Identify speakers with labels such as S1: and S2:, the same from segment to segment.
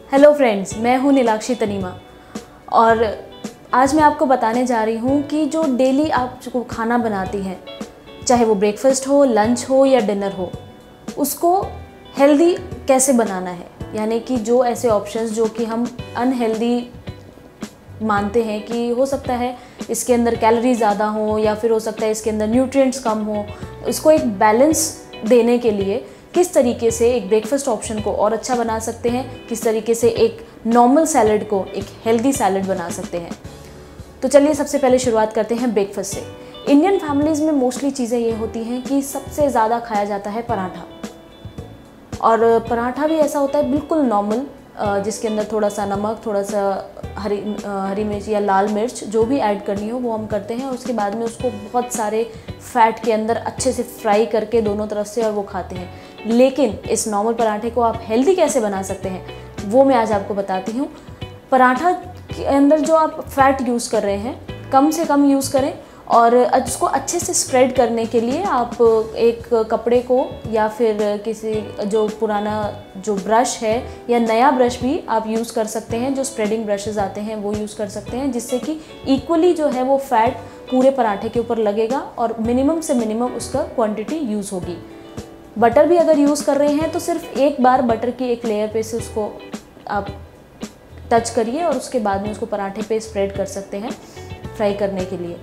S1: Hello friends, मैं हूँ नीलाक्षी तनीमा और आज मैं आपको बताने जा रही हूँ कि जो डेली आप जो खाना बनाती हैं, चाहे वो ब्रेकफास्ट हो, लंच हो या डिनर हो, उसको हेल्दी कैसे बनाना है। यानी कि जो ऐसे ऑप्शंस जो कि हम अनहेल्दी मानते हैं कि हो सकता है इसके अंदर कैलोरी ज़्यादा हो या फिर हो सकता है इसके अंदर न्यूट्रिएंट्स कम हो, उसको एक बैलेंस देने के लिए किस तरीके से एक ब्रेकफास्ट ऑप्शन को और अच्छा बना सकते हैं, किस तरीके से एक नॉर्मल सैलड को एक हेल्दी सैलड बना सकते हैं। तो चलिए सबसे पहले शुरुआत करते हैं ब्रेकफास्ट से। इंडियन फैमिलीज़ में मोस्टली चीज़ें ये होती हैं कि सबसे ज़्यादा खाया जाता है पराठा, और पराठा भी ऐसा होता है बिल्कुल नॉर्मल, जिसके अंदर थोड़ा सा नमक, थोड़ा सा हरी मिर्च या लाल मिर्च जो भी ऐड करनी हो वो हम करते हैं। उसके बाद में उसको बहुत सारे फैट के अंदर अच्छे से फ्राई करके दोनों तरफ से और वो खाते हैं। लेकिन इस नॉर्मल पराठे को आप हेल्दी कैसे बना सकते हैं वो मैं आज आपको बताती हूँ। पराठा के अंदर जो आप फैट यूज़ कर रहे हैं कम से कम यूज़ करें, और उसको अच्छे से स्प्रेड करने के लिए आप एक कपड़े को या फिर किसी जो पुराना जो ब्रश है या नया ब्रश भी आप यूज़ कर सकते हैं। जो स्प्रेडिंग ब्रशेस आते हैं वो यूज़ कर सकते हैं, जिससे कि इक्वली जो है वो फैट पूरे पराठे के ऊपर लगेगा और मिनिमम से मिनिमम उसका क्वांटिटी यूज़ होगी। बटर भी अगर यूज़ कर रहे हैं तो सिर्फ एक बार बटर की एक लेयर पे से उसको आप टच करिए और उसके बाद में उसको पराठे पे स्प्रेड कर सकते हैं फ्राई करने के लिए।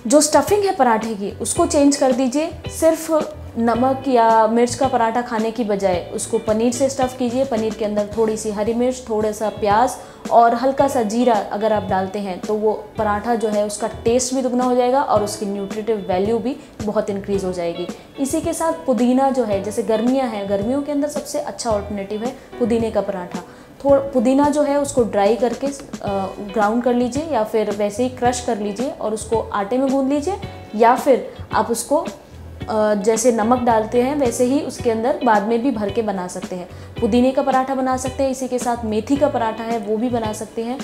S1: जो स्टफिंग है पराठे की उसको चेंज कर दीजिए। सिर्फ नमक या मिर्च का पराठा खाने की बजाय उसको पनीर से स्टफ़ कीजिए। पनीर के अंदर थोड़ी सी हरी मिर्च, थोड़ा सा प्याज और हल्का सा जीरा अगर आप डालते हैं तो वो पराठा जो है उसका टेस्ट भी दुगना हो जाएगा और उसकी न्यूट्रिटिव वैल्यू भी बहुत इंक्रीज़ हो जाएगी। इसी के साथ पुदीना जो है, जैसे गर्मियाँ हैं, गर्मियों के अंदर सबसे अच्छा ऑल्टरनेटिव है पुदीने का पराठा। पुदीना जो है उसको ड्राई करके ग्राउंड कर लीजिए या फिर वैसे ही क्रश कर लीजिए और उसको आटे में गूंद लीजिए, या फिर आप उसको जैसे नमक डालते हैं वैसे ही उसके अंदर बाद में भी भर के बना सकते हैं। पुदीने का पराठा बना सकते हैं, इसी के साथ मेथी का पराठा है वो भी बना सकते हैं।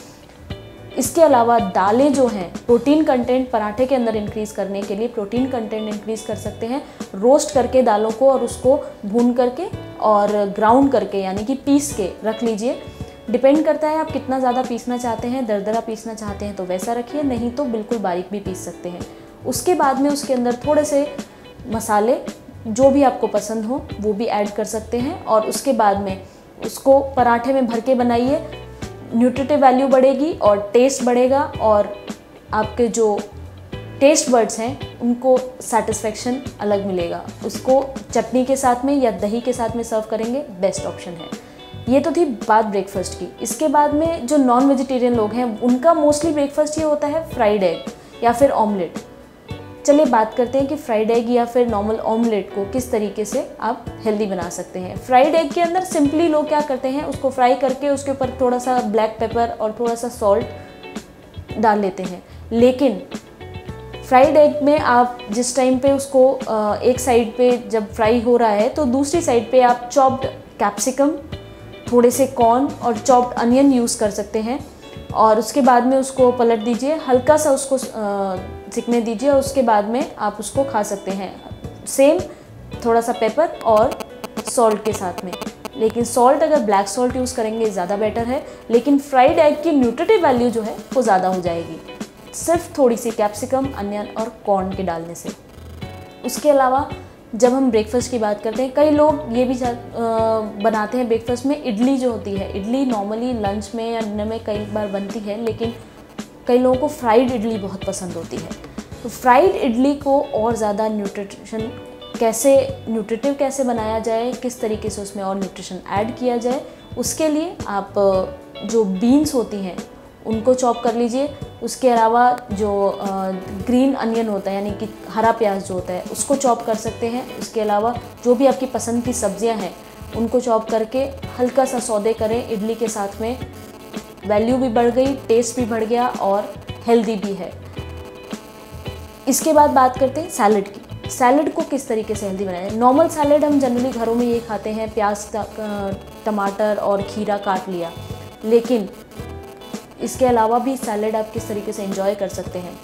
S1: इसके अलावा दालें जो हैं, प्रोटीन कंटेंट पराठे के अंदर इंक्रीज़ करने के लिए प्रोटीन कंटेंट इंक्रीज़ कर सकते हैं। रोस्ट करके दालों को और उसको भून करके और ग्राउंड करके यानी कि पीस के रख लीजिए। डिपेंड करता है आप कितना ज़्यादा पीसना चाहते हैं, दरदरा पीसना चाहते हैं तो वैसा रखिए, नहीं तो बिल्कुल बारीक भी पीस सकते हैं। उसके बाद में उसके अंदर थोड़े से मसाले जो भी आपको पसंद हो वो भी ऐड कर सकते हैं और उसके बाद में उसको पराठे में भर के बनाइए। न्यूट्रिटिव वैल्यू बढ़ेगी और टेस्ट बढ़ेगा और आपके जो टेस्ट बर्ड्स हैं उनको सेटिस्फेक्शन अलग मिलेगा। उसको चटनी के साथ में या दही के साथ में सर्व करेंगे, बेस्ट ऑप्शन है। ये तो थी बात ब्रेकफास्ट की। इसके बाद में जो नॉन वेजिटेरियन लोग हैं उनका मोस्टली ब्रेकफास्ट ये होता है फ्राइड एग या फिर ऑमलेट। चलिए बात करते हैं कि फ्राइड एग या फिर नॉर्मल ऑमलेट को किस तरीके से आप हेल्दी बना सकते हैं। फ्राइड एग के अंदर सिंपली लोग क्या करते हैं, उसको फ्राई करके उसके ऊपर थोड़ा सा ब्लैक पेपर और थोड़ा सा सॉल्ट डाल लेते हैं। लेकिन फ्राइड एग में आप जिस टाइम पे उसको एक साइड पे जब फ्राई हो रहा है तो दूसरी साइड पे आप चॉप्ड कैप्सिकम, थोड़े से कॉर्न और चॉप्ड अनियन यूज़ कर सकते हैं और उसके बाद में उसको पलट दीजिए, हल्का सा उसको सिकने दीजिए और उसके बाद में आप उसको खा सकते हैं। सेम थोड़ा सा पेपर और सॉल्ट के साथ में, लेकिन सॉल्ट अगर ब्लैक सॉल्ट यूज़ करेंगे ज़्यादा बेटर है। लेकिन फ्राइड एग की न्यूट्रिटिव वैल्यू जो है वो ज़्यादा हो जाएगी सिर्फ थोड़ी सी कैप्सिकम, अनियन और कॉर्न के डालने से। उसके अलावा जब हम ब्रेकफास्ट की बात करते हैं, कई लोग ये भी बनाते हैं ब्रेकफास्ट में इडली जो होती है। इडली नॉर्मली लंच में या डिनर में कई बार बनती है, लेकिन कई लोगों को फ्राइड इडली बहुत पसंद होती है। तो फ्राइड इडली को और ज़्यादा न्यूट्रिटिव कैसे बनाया जाए, किस तरीके से उसमें और न्यूट्रिशन ऐड किया जाए, उसके लिए आप जो बीन्स होती हैं उनको चॉप कर लीजिए। उसके अलावा जो ग्रीन अनियन होता है यानी कि हरा प्याज जो होता है उसको चॉप कर सकते हैं। उसके अलावा जो भी आपकी पसंद की सब्जियां हैं उनको चॉप करके हल्का सा सौदे करें इडली के साथ में। वैल्यू भी बढ़ गई, टेस्ट भी बढ़ गया और हेल्दी भी है। इसके बाद बात करते हैं सैलड की। सैलड को किस तरीके से हेल्दी बनाया जाए। नॉर्मल सैलड हम जनरली घरों में ये खाते हैं, प्याज, टमाटर और खीरा काट लिया, लेकिन इसके अलावा भी सैलड आप किस तरीके से एंजॉय कर सकते हैं।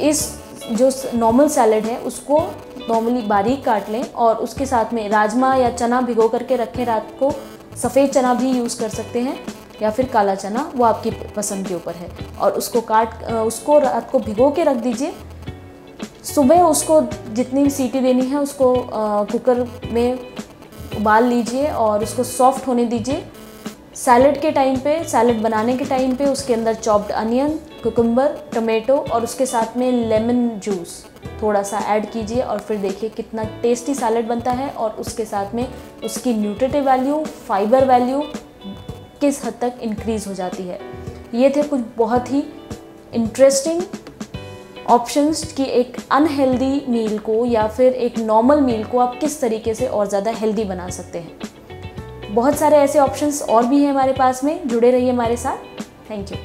S1: इस जो नॉर्मल सैलड है उसको नॉर्मली बारीक काट लें और उसके साथ में राजमा या चना भिगो करके रखें रात को। सफ़ेद चना भी यूज़ कर सकते हैं या फिर काला चना, वो आपकी पसंद के ऊपर है। और उसको रात को भिगो के रख दीजिए। सुबह उसको जितनी भी सीटी देनी है उसको कुकर में उबाल लीजिए और उसको सॉफ्ट होने दीजिए। सैलेड के टाइम पे, सैलेड बनाने के टाइम पे उसके अंदर चॉप्ड अनियन, कुकुम्बर, टमाटो और उसके साथ में लेमन जूस थोड़ा सा ऐड कीजिए और फिर देखिए कितना टेस्टी सैलेड बनता है। और उसके साथ में उसकी न्यूट्रिटिव वैल्यू, फाइबर वैल्यू किस हद तक इंक्रीज़ हो जाती है। ये थे कुछ बहुत ही इंटरेस्टिंग ऑप्शंस कि एक अनहेल्दी मील को या फिर एक नॉर्मल मील को आप किस तरीके से और ज़्यादा हेल्दी बना सकते हैं। बहुत सारे ऐसे ऑप्शंस और भी हैं हमारे पास में, जुड़े रहिए हमारे साथ। Thank you.